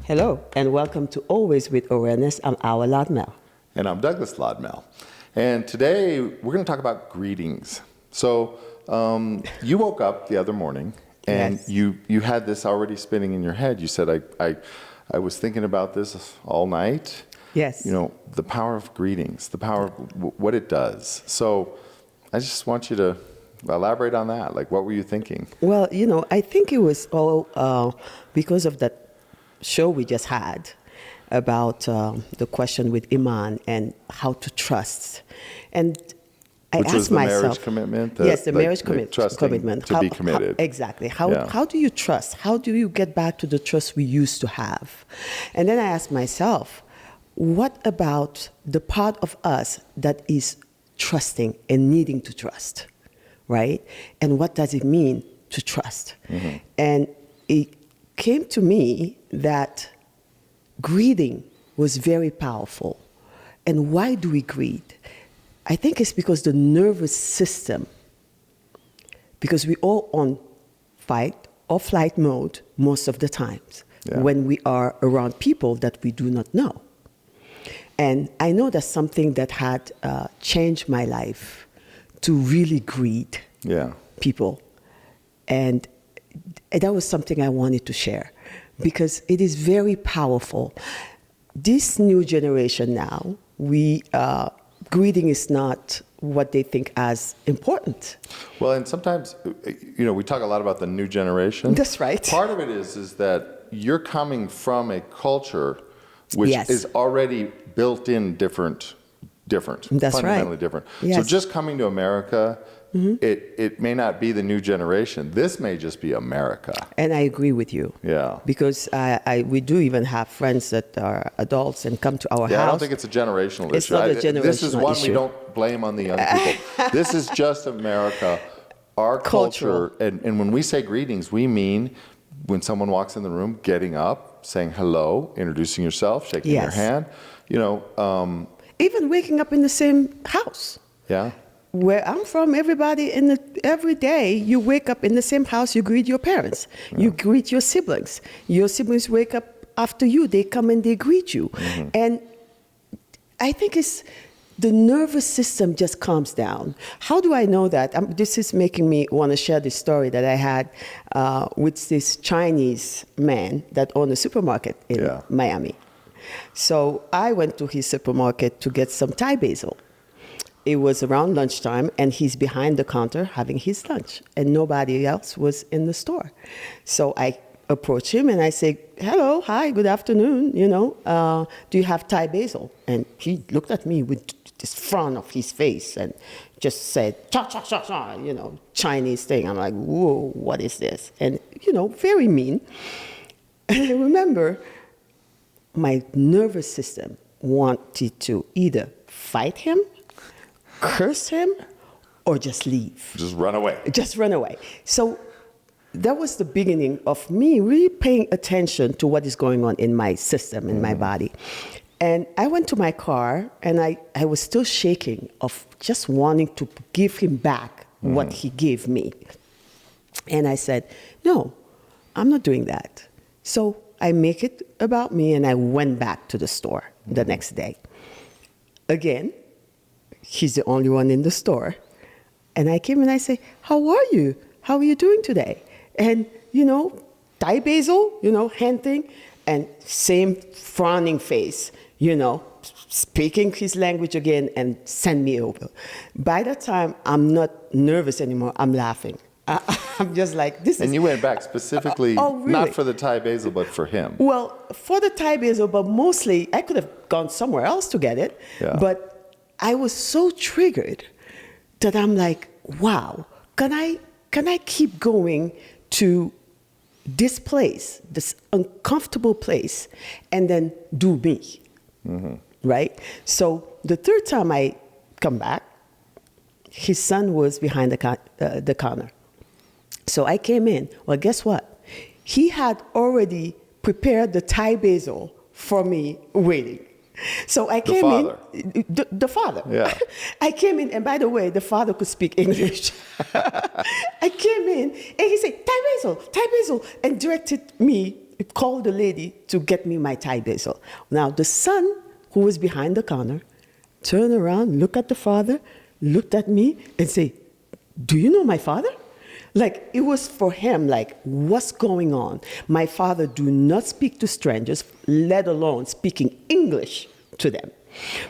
Hello, and welcome to Always with Awareness. I'm Awa and Doug. And I'm Douglas Lodmell. And today we're going to talk about greetings. So you woke up the other morning and Yes. you had this already spinning in your head. You said, I was thinking about this all night. Yes. You know, the power of greetings, the power of what it does. So I just want you to elaborate on that. Like, what were you thinking? Well, I think it was all because of that show we just had about the question with Iman and how to trust. And I Which asked was the myself, marriage commitment? Yes, the like, marriage trusting commitment. to be committed. Exactly. Yeah. How do you trust? How do you get back to the trust we used to have? And then I asked myself, what about the part of us that is trusting and needing to trust, right? And what does it mean to trust? Mm-hmm. And it came to me that greeting was very powerful. And why do we greet? I think it's because the nervous system, because we all on fight or flight mode most of the times when we are around people that we do not know. And I know that's something that had changed my life to really greet people. And that was something I wanted to share because it is very powerful. This new generation now, greeting is not what they think as important. Well, and sometimes, we talk a lot about the new generation. That's right. Part of it is that you're coming from a culture which is already built in different, That's fundamentally right. different. Yes. So just coming to America, it may not be the new generation. This may just be America. And I agree with you. Yeah. Because we do even have friends that are adults and come to our house. I don't think it's a generational issue. It's not a generational This is one issue. we don't blame on the young people. This is just America, our culture. And when we say greetings, we mean when someone walks in the room, getting up, saying hello, introducing yourself, shaking their hand. Even waking up in the same house. Yeah. Where I'm from, everybody every day you wake up in the same house, you greet your parents, you greet your siblings. Your siblings wake up after you, they come and they greet you. Mm-hmm. And I think it's the nervous system just calms down. How do I know that? This is making me want to share this story that I had with this Chinese man that owned a supermarket in Miami. So I went to his supermarket to get some Thai basil. It was around lunchtime, and he's behind the counter having his lunch, and nobody else was in the store. So I approach him, and I say, hello, hi, good afternoon, do you have Thai basil? And he looked at me with this frown of his face and just said, cha, cha, cha, cha, Chinese thing. I'm like, whoa, what is this? And, very mean. And I remember my nervous system wanted to either fight him, curse him, or just leave. Just run away. Just run away. So that was the beginning of me really paying attention to what is going on in my system, in my body. And I went to my car, and I was still shaking of just wanting to give him back what he gave me. And I said, no, I'm not doing that. So I make it about me, and I went back to the store the next day. Again, he's the only one in the store. And I came and I say, how are you? How are you doing today? And, Thai basil, hand thing, and same frowning face, speaking his language again and send me over. By that time, I'm not nervous anymore. I'm laughing. I'm just like, this is... And you went back specifically, really? Not for the Thai basil, but for him. Well, for the Thai basil, but mostly, I could have gone somewhere else to get it. Yeah. But I was so triggered that I'm like, wow, can I keep going to this place, this uncomfortable place, and then do me, right? So the third time I come back, his son was behind the counter. So I came in. Well, guess what? He had already prepared the Thai basil for me waiting. So I came in. The father. Yeah. I came in, and by the way, the father could speak English. I came in, and he said, Thai basil, and directed me called the lady to get me my Thai basil. Now, the son, who was behind the counter, turned around, looked at the father, looked at me, and say, "Do you know my father?" Like, it was for him, like, what's going on? My father do not speak to strangers, let alone speaking English to them.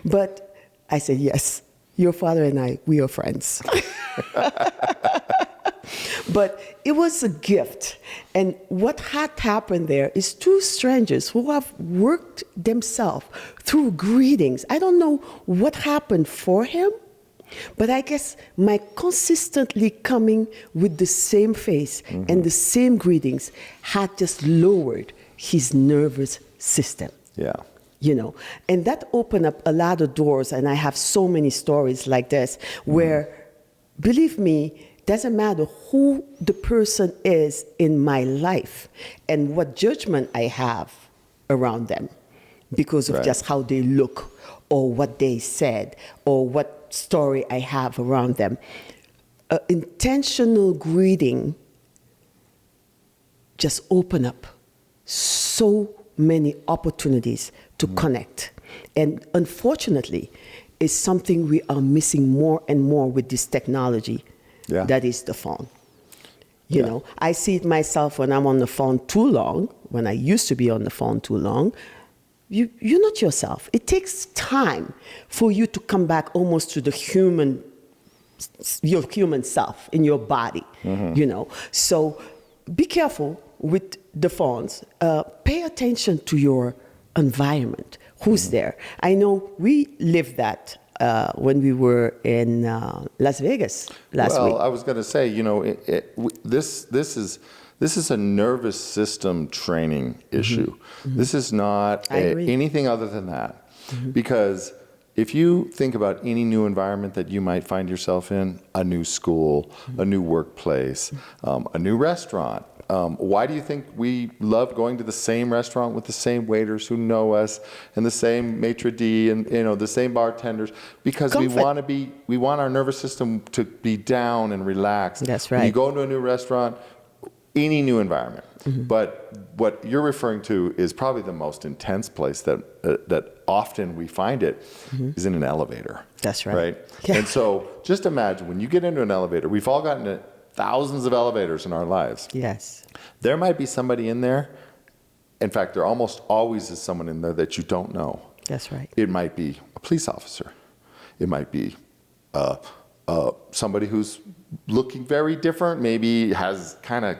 But I said, yes, your father and I, we are friends. But it was a gift. And what had happened there is two strangers who have worked themselves through greetings. I don't know what happened for him, but I guess my consistently coming with the same face and the same greetings had just lowered his nervous system. Yeah. You know, and that opened up a lot of doors, and I have so many stories like this where, believe me, doesn't matter who the person is in my life and what judgment I have around them because of just how they look or what they said or what story I have around them. Intentional greeting just open up so many opportunities to connect. And unfortunately, it's something we are missing more and more with this technology. Yeah. That is the phone. You know, I see it myself when I'm on the phone too long, when I used to be on the phone too long. You're not yourself. It takes time for you to come back almost to the your human self in your body, you know. So be careful with the phones. Pay attention to your environment. Who's there? I know we lived that when we were in Las Vegas last week. Well, I was going to say, you know, this is a nervous system training issue. This is not anything other than that. Because if you think about any new environment that you might find yourself in, a new school, a new workplace, a new restaurant, why do you think we love going to the same restaurant with the same waiters who know us and the same maitre d' and, you know, the same bartenders? Because we want our nervous system to be down and relaxed. That's right. When you go into a new restaurant, any new environment. But what you're referring to is probably the most intense place that often we find it is in an elevator. That's right. Right? Yeah. And so just imagine when you get into an elevator, we've all gotten into thousands of elevators in our lives. Yes. There might be somebody in there. In fact, there almost always is someone in there that you don't know. That's right. It might be a police officer. It might be somebody who's looking very different, maybe has kind of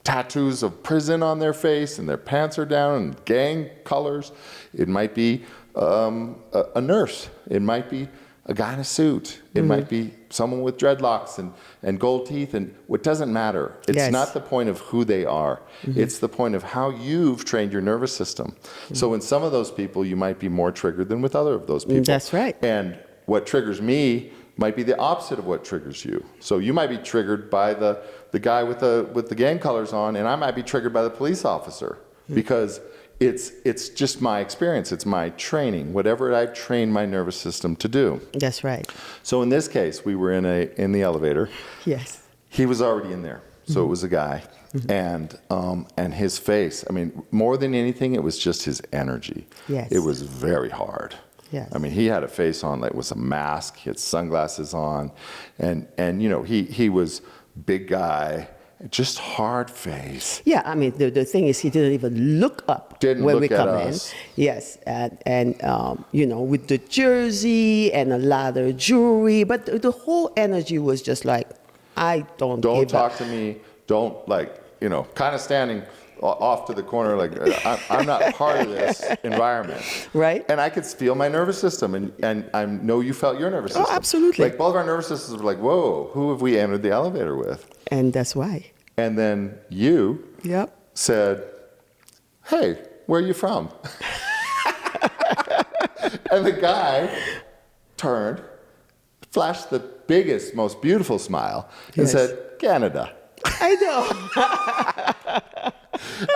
tattoos of prison on their face and their pants are down and gang colors. It might be a nurse. It might be a guy in a suit. It might be someone with dreadlocks and gold teeth. And what doesn't matter. It's not the point of who they are. It's the point of how you've trained your nervous system. So in some of those people, you might be more triggered than with other of those people. That's right. And what triggers me might be the opposite of what triggers you. So you might be triggered by the guy with the gang colors on, and I might be triggered by the police officer because it's just my experience. It's my training, whatever I've trained my nervous system to do. That's right. So in this case, we were in the elevator. Yes. He was already in there. So it was a guy. And his face, I mean, more than anything, it was just his energy. Yes. It was very hard. Yes. I mean, he had a face on that was a mask. He had sunglasses on. And you know, he was big guy, just hard face. Yeah, I mean, the thing is, he didn't even look up when we come in. Yes, and you know, with the jersey and a lot of jewelry, but the whole energy was just like, I don't talk to me. Don't, like, you know, kind of standing off to the corner, like, I'm not part of this environment. Right. And I could feel my nervous system, and I know you felt your nervous system. Oh, absolutely. Like, both of our nervous systems were like, whoa, who have we entered the elevator with? And that's why. And then you said, hey, where are you from? And the guy turned, flashed the biggest, most beautiful smile, and said, Canada. I know.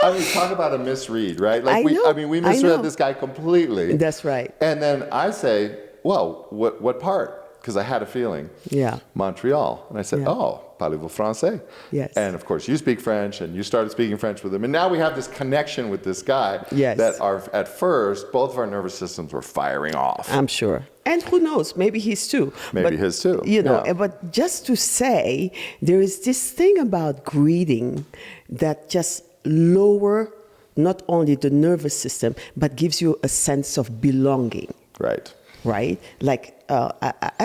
I mean, talk about a misread, right? Like we misread this guy completely. That's right. And then I say, well, what part? because I had a feeling. Yeah. Montreal. And I said, Yeah. oh, parlez-vous français? Yes. And of course, you speak French, and you started speaking French with him. And now we have this connection with this guy Yes. that at first, both of our nervous systems were firing off. I'm sure. And who knows, maybe his too. Maybe but, his too, You know, yeah. but just to say, there is this thing about greeting that just lower not only the nervous system, but gives you a sense of belonging. Right. Right? Like,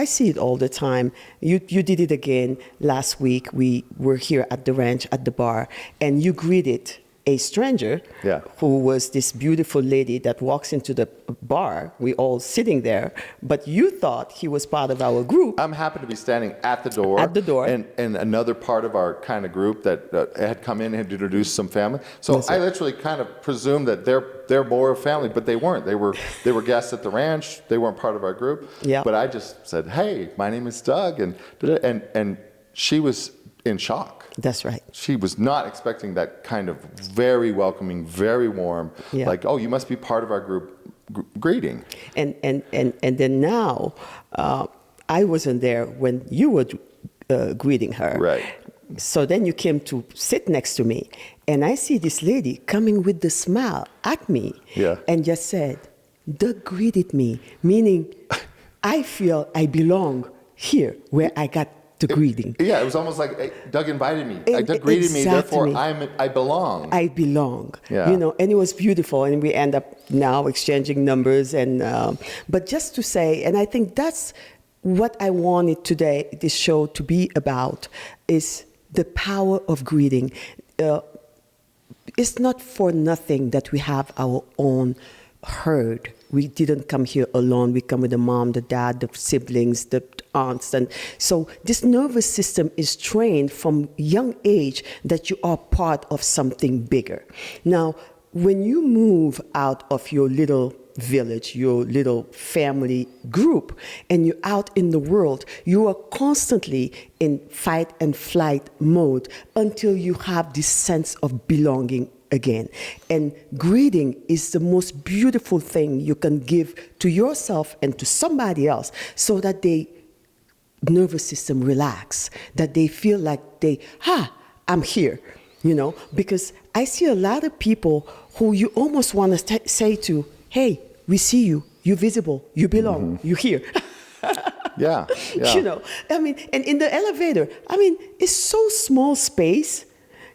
I see it all the time. You did it again last week. We were here at the ranch at the bar, and you greeted a stranger Yeah. who was this beautiful lady that walks into the bar. We all sitting there, but you thought he was part of our group. I'm happy to be standing at the door. At the door. And another part of our kind of group that had come in and had introduced some family. So That's I it. literally kind of presumed that they're more of family, but they weren't. They were guests at the ranch. They weren't part of our group. Yeah. But I just said, hey, my name is Doug. And she was in shock. That's right. She was not expecting that kind of very welcoming, very warm, Yeah. like, oh, you must be part of our group greeting. And then now, I wasn't there when you were greeting her. Right. So then you came to sit next to me, and I see this lady coming with the smile at me, Yeah. and just said, Doug greeted me, meaning I feel I belong here where I got the greeting. Yeah, it was almost like hey, Doug invited me. Doug greeted me, therefore I belong. I belong. Yeah. You know, and it was beautiful, and we end up now exchanging numbers. And but just to say, and I think that's what I wanted today, this show to be about, is the power of greeting. It's not for nothing that we have our own herd. We didn't come here alone. We come with the mom, the dad, the siblings, the aunts. And so this nervous system is trained from young age that you are part of something bigger. Now, when you move out of your little village, your little family group, and you're out in the world, you are constantly in fight and flight mode until you have this sense of belonging again. And greeting is the most beautiful thing you can give to yourself and to somebody else, so that they nervous system relax, that they feel like I'm here, you know, because I see a lot of people who you almost want to say to, hey, we see you, you're visible, you belong, you're here. Yeah. You know, I mean, and in the elevator, I mean, it's so small space,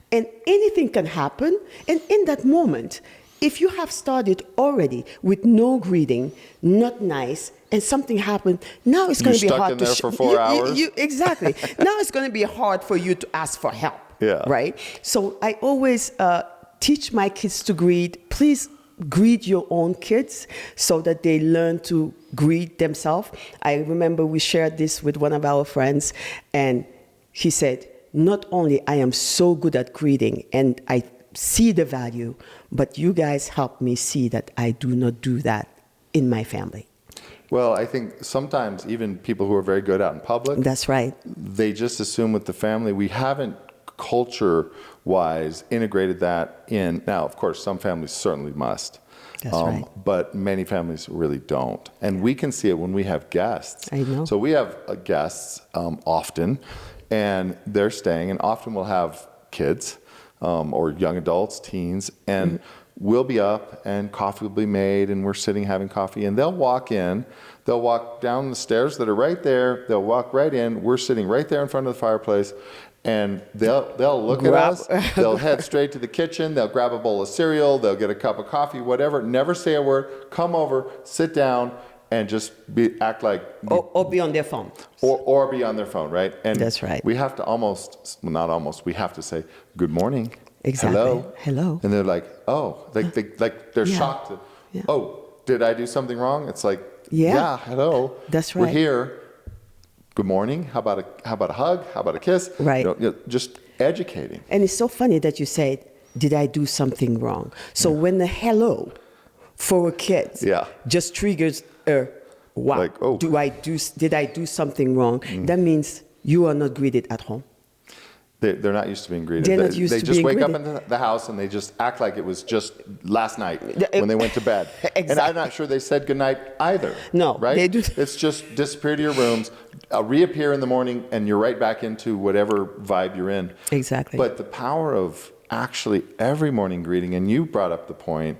and anything can happen. And in that moment, if you have started already with no greeting, not nice, and something happened, now it's going to be stuck hard in to there for 4 hours? exactly. Now it's going to be hard for you to ask for help. Yeah. Right? So I always teach my kids to greet. Please greet your own kids so that they learn to greet themselves. I remember we shared this with one of our friends, and he said, not only I am so good at greeting and I see the value, but you guys help me see that I do not do that in my family. Well, I think sometimes even people who are very good out in public, That's right. they just assume with the family, we haven't culture-wise integrated that in. Now, of course, some families certainly must. That's right. But many families really don't. And we can see it when we have guests. I know. So we have guests often, and they're staying, and often we'll have kids or young adults, teens, and we'll be up, and coffee will be made, and we're sitting having coffee, and they'll walk in, they'll walk down the stairs that are right there, they'll walk right in, we're sitting right there in front of the fireplace, and they'll look at us, they'll head straight to the kitchen, they'll grab a bowl of cereal, they'll get a cup of coffee, whatever, never say a word, come over, sit down, and just act like... Or be on their phone. Or be on their phone, right? And That's right. we have to we have to say, good morning. Exactly. Hello. Hello. And they're like, oh, they're Yeah. shocked. Yeah. Oh, did I do something wrong? It's like, Yeah. hello. That's We're right. here. Good morning. How about a hug? How about a kiss? Right. Just educating. And it's so funny that you said, did I do something wrong? So when the hello for a kid just triggers a, wow, Like, oh. did I do something wrong? That means you are not greeted at home. They're not used to being greeted. They're not used they to just being wake up greeted. in the house and they just act like it was just last night when they went to bed. Exactly. And I'm not sure they said goodnight either. No, right? they do. It's just disappear to your rooms, reappear in the morning, and you're right back into whatever vibe you're in. Exactly. But the power of actually every morning greeting, and you brought up the point,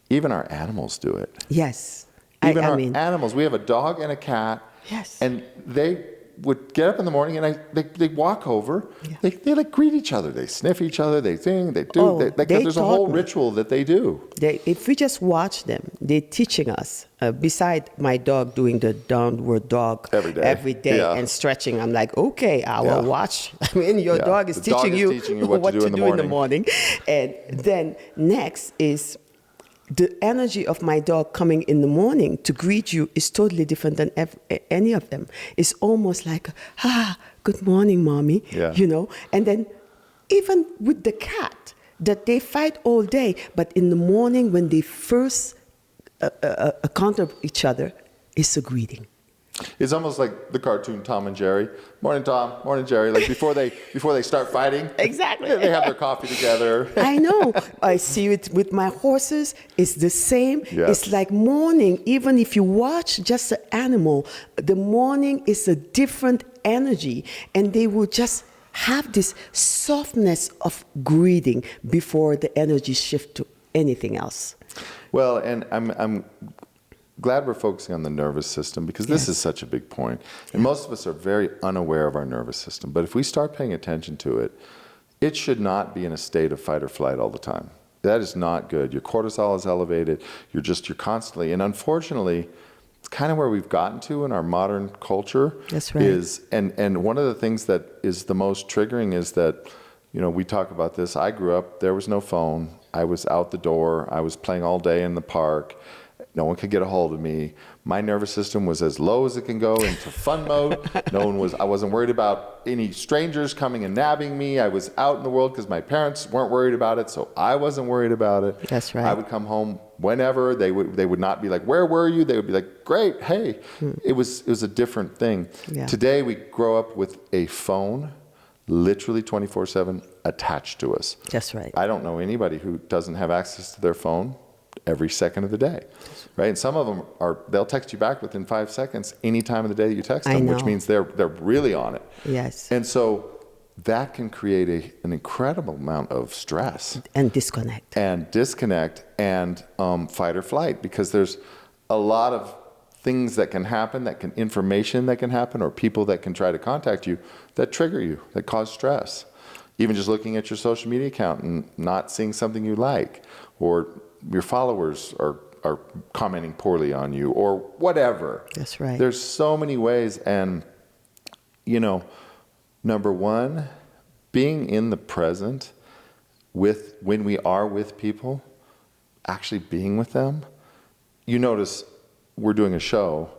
even our animals do it. Yes. Even I our mean, animals. We have a dog and a cat. Yes. And they would get up in the morning and they walk over. Yeah. They like greet each other. They sniff each other. They sing. They do. Oh, There's a taught whole me. ritual that they do. If we just watch them, they're teaching us. Beside my dog doing the downward dog Every day. Yeah. and stretching, I'm like, okay, I will Yeah. watch. I mean, your Yeah. dog is The dog teaching is teaching you what to do in the morning. And then next is the energy of my dog coming in the morning to greet you is totally different than any of them. It's almost like, good morning, mommy, Yeah. you know. And then even with the cat, that they fight all day, but in the morning when they first encounter each other, it's a greeting. It's almost like the cartoon Tom and Jerry. Morning, Tom. Morning, Jerry. Like before they start fighting. Exactly. They have their coffee together. I know. I see it with my horses. It's the same. Yes. It's like morning. Even if you watch just the animal, the morning is a different energy, and they will just have this softness of greeting before the energy shift to anything else. Well, and I'm glad we're focusing on the nervous system because this is such a big point. And most of us are very unaware of our nervous system. But if we start paying attention to it, it should not be in a state of fight or flight all the time. That is not good. Your cortisol is elevated. You're constantly, and unfortunately, it's kind of where we've gotten to in our modern culture. That's right. And one of the things that is the most triggering is that, you know, we talk about this. I grew up, there was no phone. I was out the door. I was playing all day in the park. No one could get a hold of me. My nervous system was as low as it can go into fun mode. I wasn't worried about any strangers coming and nabbing me. I was out in the world because my parents weren't worried about it, so I wasn't worried about it. That's right. I would come home whenever. They would not be like, "Where were you?" They would be like, "Great, hey." It was a different thing. Yeah. Today we grow up with a phone literally 24/7 attached to us. That's right. I don't know anybody who doesn't have access to their phone every second of the day, right? And some of them they'll text you back within 5 seconds any time of the day that you text them, which means they're really on it. Yes. And so that can create an incredible amount of stress And disconnect. and fight or flight, because there's a lot of things that can happen, information that can happen, or people that can try to contact you that trigger you, that cause stress. Even just looking at your social media account and not seeing something you like, or your followers are commenting poorly on you, or whatever. That's right. There's so many ways, and you know, number one, being in the present when we are with people, actually being with them. You notice we're doing a show,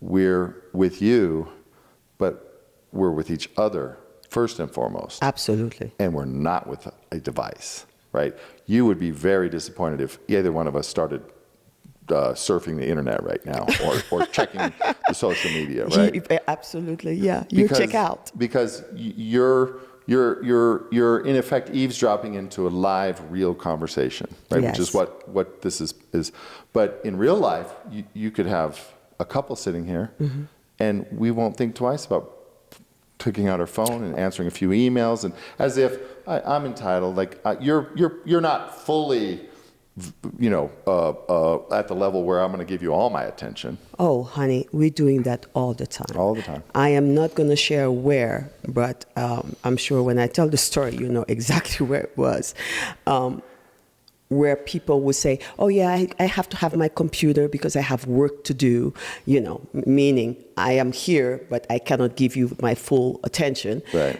we're with you, but we're with each other first and foremost. Absolutely. And we're not with a device, right? You would be very disappointed if either one of us started surfing the internet right now, or checking the social media, right? Absolutely, yeah. You check out. Because you're in effect eavesdropping into a live, real conversation, right? Yes. Which is what this is. But in real life, you could have a couple sitting here, and we won't think twice about taking out our phone and answering a few emails, and as if I'm entitled. Like you're not fully, you know, at the level where I'm going to give you all my attention. Oh, honey, we're doing that all the time. All the time. I am not going to share where, but I'm sure when I tell the story, you know exactly where it was. Where people would say, oh yeah, I have to have my computer because I have work to do, you know, meaning I am here, but I cannot give you my full attention. Right.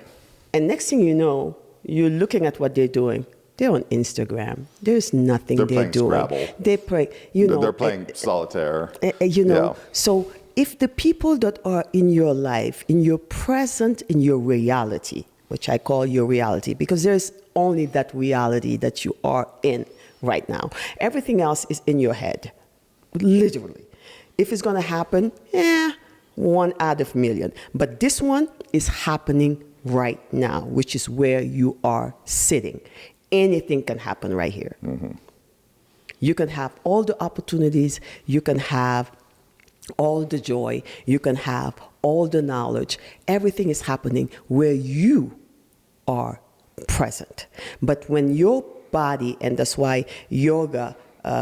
And next thing you know, you're looking at what they're doing. They're on Instagram. There's nothing they're playing doing. Scrabble. They play, you know. They're playing solitaire. You know, Yeah. so if the people that are in your life, in your present, in your reality, which I call your reality, because there's only that reality that you are in right now. Everything else is in your head, literally. If it's going to happen, 1 out of a million. But this one is happening right now, which is where you are sitting. Anything can happen right here. You can have all the opportunities, you can have all the joy, you can have all the knowledge. Everything is happening where you are present. But when your body, and that's why yoga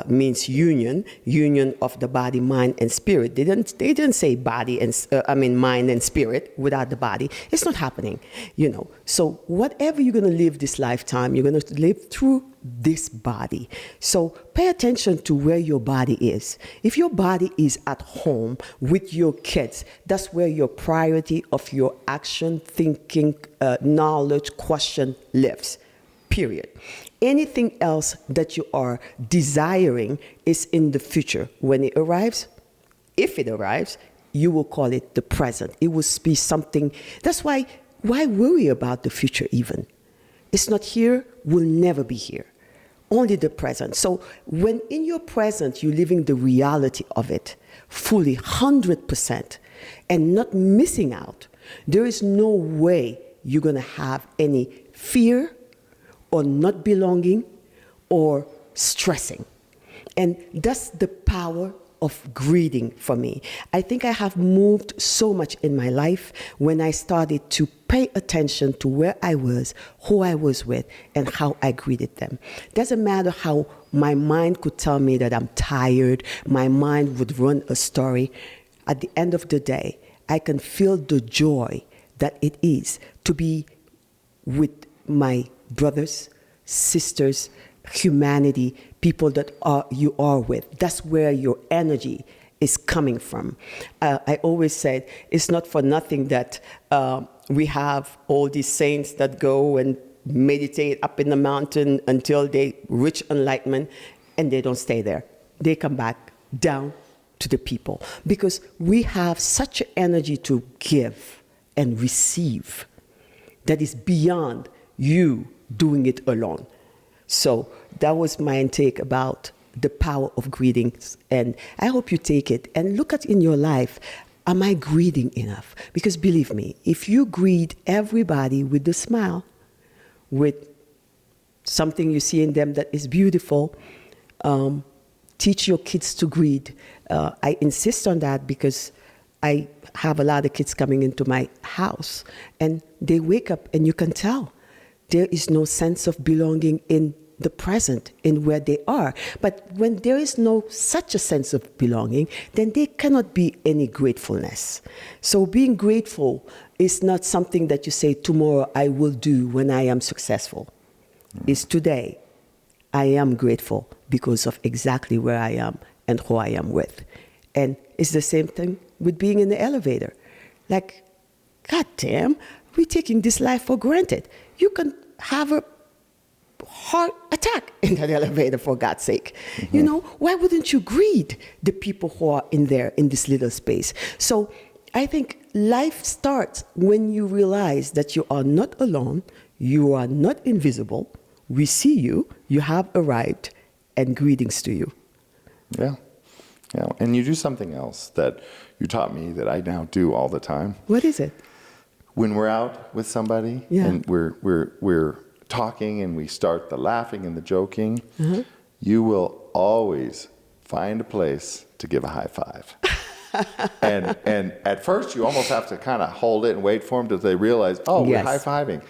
means union of the body, mind, and spirit. They didn't say body and mind and spirit without the body. It's not happening, So whatever you're going to live this lifetime, you're going to live through this body. So pay attention to where your body is. If your body is at home with your kids, that's where your priority of your action, thinking, knowledge, question lives. Period. Anything else that you are desiring is in the future. When it arrives, if it arrives, you will call it the present. It will be something. That's why worry about the future even? It's not here, will never be here. Only the present. So when in your present, you're living the reality of it fully, 100%, and not missing out, there is no way you're going to have any fear or not belonging or stressing. And that's the power of greeting for me. I think I have moved so much in my life when I started to pay attention to where I was, who I was with, and how I greeted them. Doesn't matter how my mind could tell me that I'm tired, my mind would run a story. At the end of the day, I can feel the joy that it is to be with my brothers, sisters, humanity, people that you are with. That's where your energy is coming from. I always said it's not for nothing that we have all these saints that go and meditate up in the mountain until they reach enlightenment, and they don't stay there. They come back down to the people because we have such an energy to give and receive that is beyond you doing it alone. So that was my intake about the power of greetings, and I hope you take it and look at in your life, am I greeting enough? Because believe me, if you greet everybody with a smile, with something you see in them that is beautiful, teach your kids to greet. I insist on that because I have a lot of kids coming into my house, and they wake up and you can tell there is no sense of belonging in the present, in where they are. But when there is no such a sense of belonging, then there cannot be any gratefulness. So being grateful is not something that you say, tomorrow I will do when I am successful. It's today. I am grateful because of exactly where I am and who I am with. And it's the same thing with being in the elevator. Like, God damn, we're taking this life for granted. You can have a heart attack in that elevator, for God's sake. Why wouldn't you greet the people who are in there in this little space? So I think life starts when you realize that you are not alone, you are not invisible, we see you, you have arrived, and greetings to you. Yeah. And you do something else that you taught me that I now do all the time. What is it? When we're out with somebody and we're talking and we start the laughing and the joking, you will always find a place to give a high five. and at first you almost have to kind of hold it and wait for them till they realize, we're high-fiving.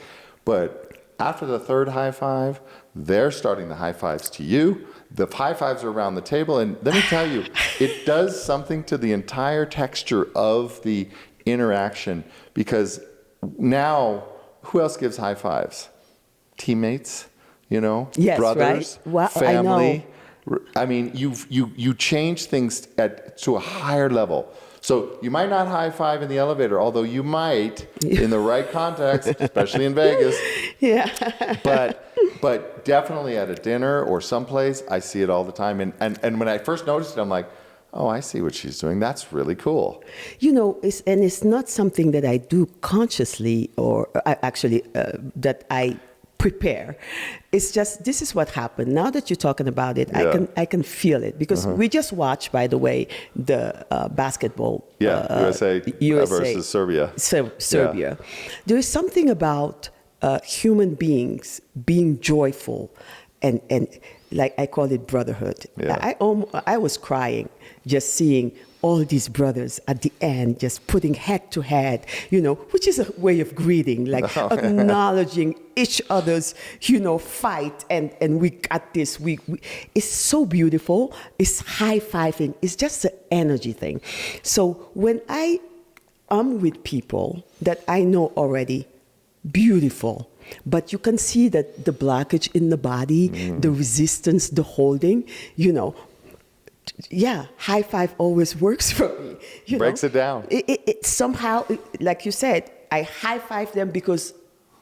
But after the third high five, they're starting the high fives to you. The high fives are around the table. And let me tell you, it does something to the entire texture of the interaction, because now who else gives high fives? Teammates, yes, brothers, right? Well, family. I mean, you change things to a higher level. So you might not high five in the elevator, although you might in the right context, especially in Vegas. Yeah. But definitely at a dinner or someplace, I see it all the time. And when I first noticed it, I'm like, oh, I see what she's doing. That's really cool. It's not something that I do consciously or that I prepare. It's just, this is what happened. Now that you're talking about it, I can feel it, because we just watched, by the way, the basketball. USA versus Serbia. Serbia. There is something about human beings being joyful, and like I call it brotherhood. Yeah. I was crying just seeing all these brothers at the end just putting head to head, which is a way of greeting, like acknowledging each other's, fight, and we got this. It's so beautiful. It's high-fiving. It's just an energy thing. So when I'm with people that I know already, beautiful, but you can see that the blockage in the body, the resistance, the holding, high five always works for me. Breaks it down. It somehow, like you said, I high five them because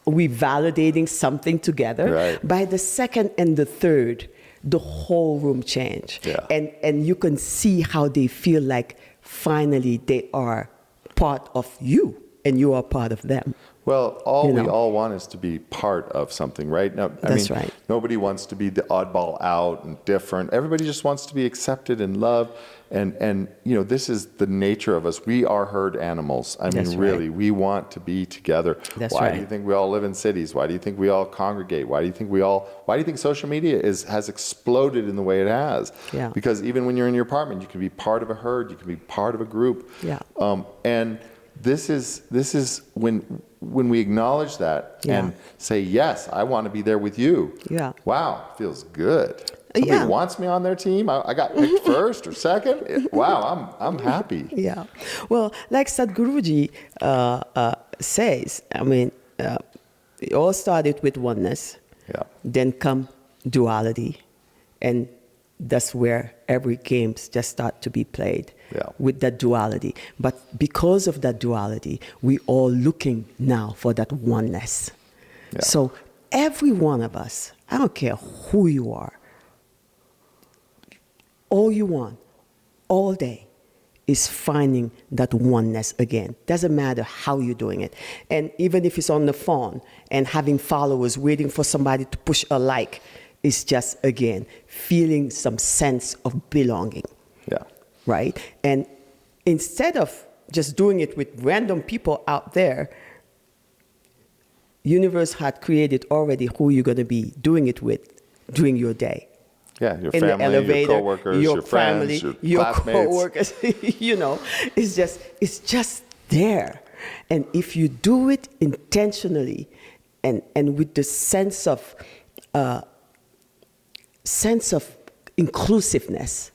we're validating something together. Right. By the second and the third, the whole room changed. Yeah. And you can see how they feel like finally they are part of you and you are part of them. Well, we all want is to be part of something, right? Now, That's right. Nobody wants to be the oddball out and different. Everybody just wants to be accepted and loved. And this is the nature of us. We are herd animals. Really, we want to be together. Why do you think we all live in cities? Why do you think we all congregate? Why do you think social media has exploded in the way it has? Yeah. Because even when you're in your apartment, you can be part of a herd, you can be part of a group. Yeah. And this is when we acknowledge that and say, yes, I want to be there with you. Yeah. Wow, feels good. Somebody wants me on their team. I got picked first or second. Wow, I'm happy. Yeah. Well, like Sadhguruji says, it all started with oneness. Yeah. Then come duality, and that's where every games just start to be played with that duality. But because of that duality, we all looking now for that oneness. Yeah. So every one of us, I don't care who you are, all you want, all day, is finding that oneness again. Doesn't matter how you're doing it. And even if it's on the phone and having followers waiting for somebody to push a like, it's just, again, feeling some sense of belonging. Yeah. Right? And instead of just doing it with random people out there, universe had created already who you're going to be doing it with during your day. Yeah, your in family, the elevator, your coworkers, your friends, your classmates. Coworkers, it's just there. And if you do it intentionally and with the sense of inclusiveness,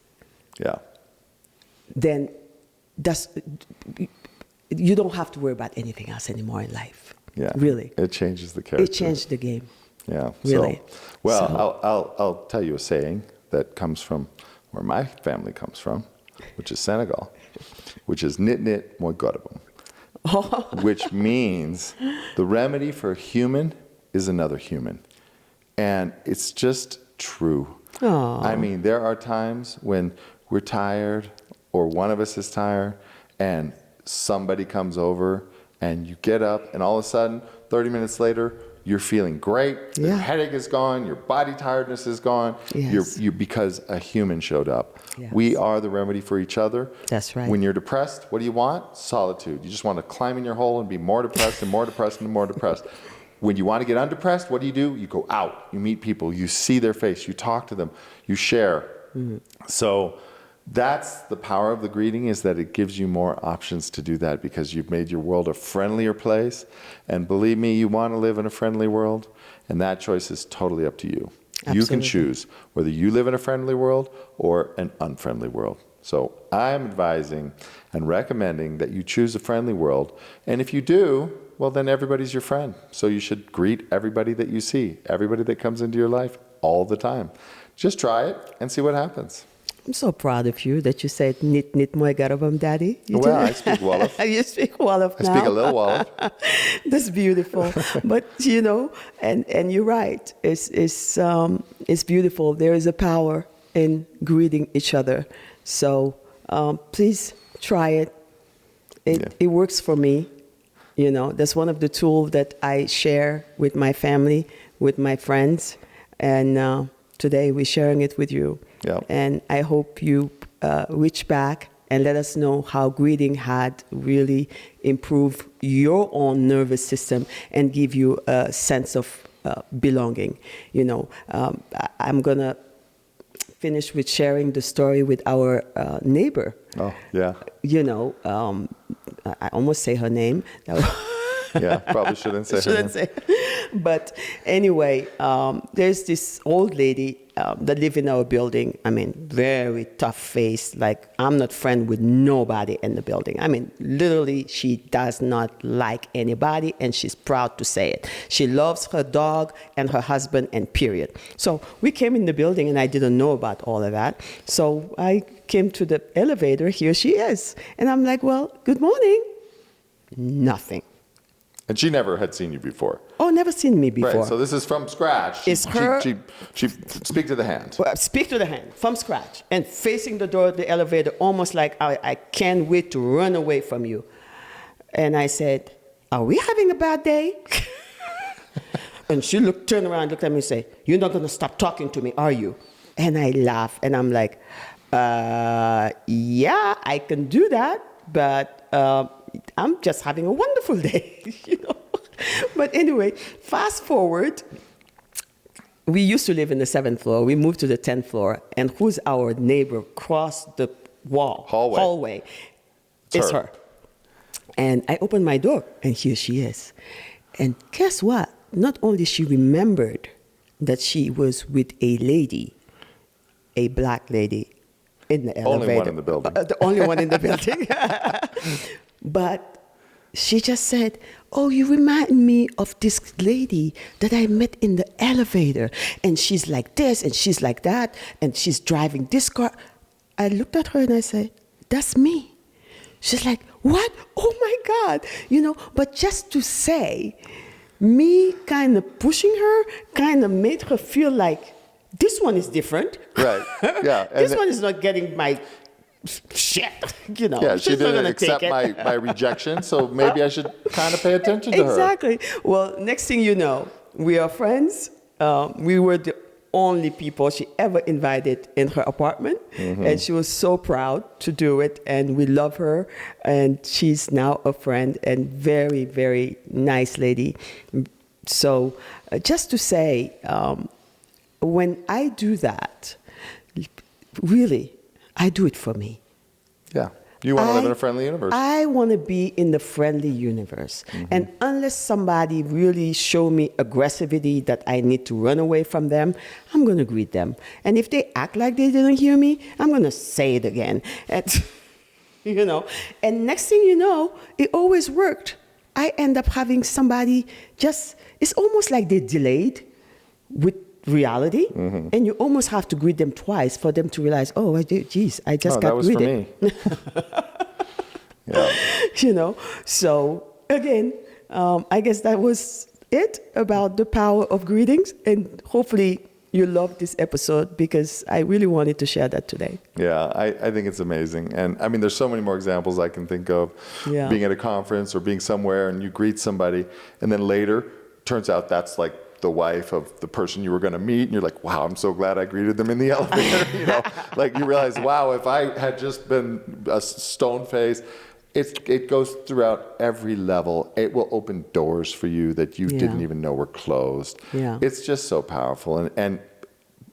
then you don't have to worry about anything else anymore in life. Yeah, really. It changes the character. It changed the game. Yeah. Really. I'll tell you a saying that comes from where my family comes from, which is Senegal, which is nit nit moi gorabum, which means the remedy for a human is another human. And it's just true. Aww. There are times when we're tired or one of us is tired and somebody comes over and you get up and all of a sudden, 30 minutes later, you're feeling great. Your headache is gone. Your body tiredness is gone. Yes. You're because a human showed up. Yes. We are the remedy for each other. That's right. When you're depressed, what do you want? Solitude. You just want to climb in your hole and be more depressed and more depressed and more depressed. When you want to get undepressed, what do? You go out. You meet people. You see their face. You talk to them. You share. Mm-hmm. So that's the power of the greeting, is that it gives you more options to do that because you've made your world a friendlier place. And believe me, you want to live in a friendly world, and that choice is totally up to you. Absolutely. You can choose whether you live in a friendly world or an unfriendly world. So I'm advising and recommending that you choose a friendly world. And if you do, well, then everybody's your friend. So you should greet everybody that you see, everybody that comes into your life all the time. Just try it and see what happens. I'm so proud of you that you said nit nit moi garabam, Daddy. I speak Wolof. You speak Wolof now. I speak a little Wolof. That's beautiful. But and you're right. It's beautiful. There is a power in greeting each other. So please try it. It works for me. That's one of the tools that I share with my family with my friends, and today we're sharing it with you. Yeah. And I hope you reach back and let us know how greeting had really improved your own nervous system and give you a sense of belonging. I'm going to finish with sharing the story with our neighbor. Oh, yeah. I almost say her name. Yeah, probably shouldn't say her name. But anyway, there's this old lady that live in our building. I mean, very tough face. Like, I'm not friend with nobody in the building. I mean, literally, she does not like anybody, and she's proud to say it. She loves her dog and her husband, and period. So we came in the building, and I didn't know about all of that. So I came to the elevator. Here she is. And I'm like, well, good morning. Nothing. And she never had seen you before. Oh, never seen me before. Right, so this is from scratch. It's her. She speak to the hand. Well, speak to the hand from scratch and facing the door of the elevator, almost like I can't wait to run away from you. And I said, are we having a bad day? And she turned around, looked at me and said, you're not going to stop talking to me, are you? And I laughed, and I'm like, yeah, I can do that, but I'm just having a wonderful day, But anyway, fast forward, we used to live in the 7th floor. We moved to the 10th floor, and who's our neighbor across the hallway? It's her. And I opened my door, and here she is. And guess what? Not only she remembered that she was with a lady, a black lady, in the elevator. Only one in the building. The only one in the building. But she just said, oh, you remind me of this lady that I met in the elevator. And she's like this, and she's like that, and she's driving this car. I looked at her and I said, that's me. She's like, what? Oh my God. But just to say, me kind of pushing her kind of made her feel like, this one is different. Right, yeah. This one is not getting my shit, Yeah, she didn't accept my rejection, so maybe I should kind of pay attention to her. Exactly. Well, next thing you know, we are friends. We were the only people she ever invited in her apartment, and she was so proud to do it, and we love her, and she's now a friend and very, very nice lady. So just to say, when I do that, really, I do it for me. Yeah. You want to live in a friendly universe. I want to be in the friendly universe. And unless somebody really show me aggressivity that I need to run away from them, I'm going to greet them. And if they act like they didn't hear me, I'm going to say it again. And, and next thing you know, it always worked. I end up having somebody it's almost like they delayed with reality, and you almost have to greet them twice for them to realize, oh, geez, I just got greeted. That was for me. Yeah. So again, I guess that was it about the power of greetings, and hopefully you loved this episode because I really wanted to share that today. Yeah, I think it's amazing. And I mean, there's so many more examples I can think of. Yeah. Being at a conference or being somewhere and you greet somebody, and then later turns out that's like the wife of the person you were going to meet, and you're like, wow, I'm so glad I greeted them in the elevator. Like you realize, wow, if I had just been a stone face, it goes throughout every level. It will open doors for you that you didn't even know were closed. Yeah. It's just so powerful, and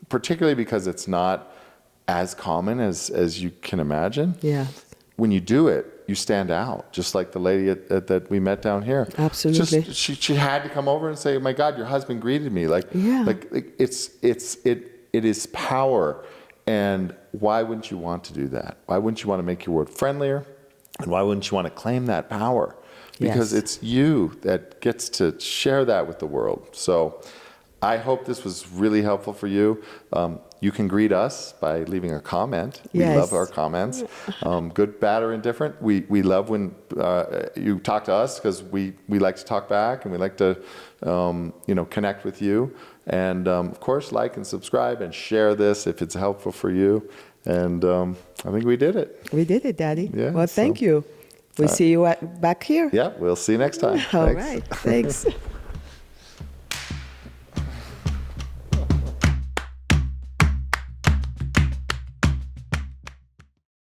particularly because it's not as common as you can imagine. Yeah. When you do it, you stand out, just like the lady that we met down here. Absolutely. She had to come over and say, "Oh my God, your husband greeted me." It is power, and why wouldn't you want to do that? Why wouldn't you want to make your world friendlier, and why wouldn't you want to claim that power? Because it's you that gets to share that with the world. So, I hope this was really helpful for you. You can greet us by leaving a comment. We love our comments, good, bad, or indifferent. We love when you talk to us because we like to talk back and we like to connect with you. And of course, like and subscribe and share this if it's helpful for you. And I think we did it. We did it, Daddy. Yeah, well, thank you. We'll see you back here. Yeah, we'll see you next time. All right. Thanks.